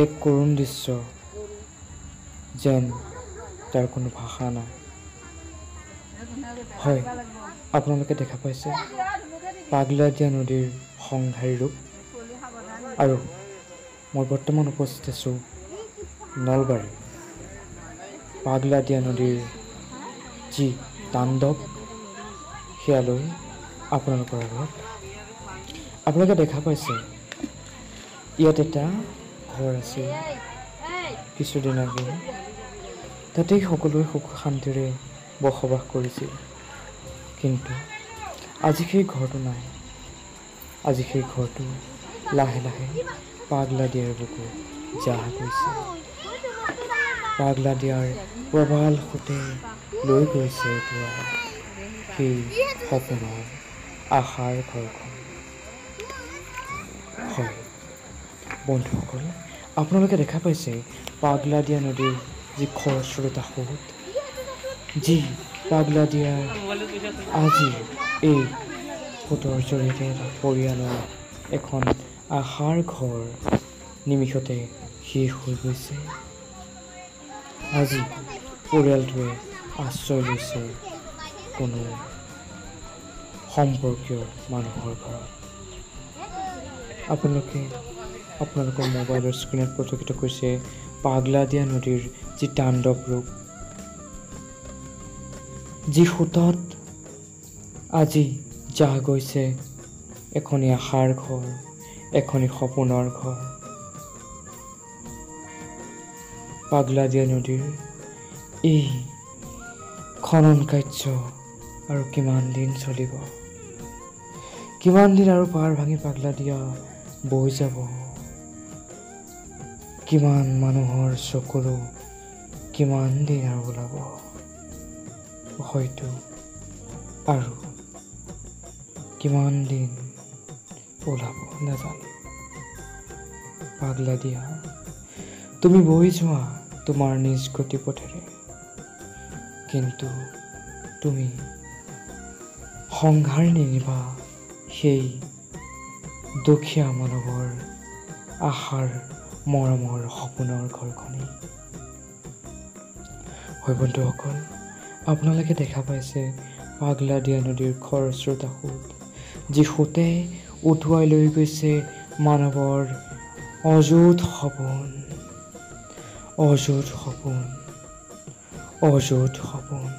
এক কৰুণ দৃশ্য যেন তাৰ কোনো ভাষা নাই হয় আপোনালোকে দেখা পাইছে পাগলাদিয়া নদীৰ সংহাৰী ৰূপ আৰু মই বৰ্তমান উপস্থিত আছোঁ নলবাৰী পাগলাদিয়া নদীৰ যি তাণ্ডৱ সেয়ালৈ আপোনালোকৰ আগত আপোনালোকে দেখা পাইছে ইয়াত এটা ঘৰ আছে কিছুদিন আগে তাতেই সকলোৱে সুখ শান্তিৰে বসবাস কৰিছিল কিন্তু আজি সেই ঘৰটো নাই আজি সেই ঘৰটো লাহে লাহে পাগলাদিয়াৰ বুকুত জাহ গৈছে পাগলাদিয়াৰ প্ৰবাল সোঁতে লৈ গৈছে এতিয়া সেই সপোনৰ আশাৰ ঘৰখন হয় বন্ধুসকল আপোনালোকে দেখা পাইছে পাগলাদিয়া নদীৰ যি খৰস্ৰোতা সোঁত যি পাগলাদিয়াৰ আজি এই সোঁতৰ জৰিয়তে এটা পৰিয়ালৰ এখন আশাৰ ঘৰ নিমিষতে শেষ হৈ গৈছে আজি পৰিয়ালটোৱে আশ্ৰয় লৈছে কোনো সম্পৰ্কীয় মানুহৰ ঘৰত আপোনালোকৰ মোবাইলৰ স্ক্ৰীণত প্ৰদৰ্শিত কৰিছে পাগলাদিয়া নদীৰ যি তাণ্ডৱ ৰূপ যি সোঁতত আজি জাহ গৈছে এখনি আশাৰ ঘৰ এখনি সপোনৰ ঘৰ পাগলাদিয়া নদীৰ এই খনন কাৰ্য আৰু কিমান দিন চলিব কিমান দিন আৰু পাৰ ভাঙি পাগলাদিয়া বৈ যাব কিমান মানুহৰ চকুলো কিমান দিন আৰু ওলাব হয়তো আৰু কিমান দিন ওলাব নাজানো পাগলাদিয়া তুমি বৈ যোৱা তোমাৰ নিজ গতি পথেৰে কিন্তু তুমি সংঘাৰ নিনিবা সেই দুখীয়া মানৱৰ আশাৰ মৰমৰ সপোনৰ ঘৰখনেই হয় বন্ধুসকল আপোনালোকে দেখা পাইছে পাগলাদিয়া নদীৰ খৰস্ৰোতা সোঁত যি সোঁতে উটুৱাই লৈ গৈছে মানৱৰ অযুত সপোন অযুত সপোন অযুত সপোন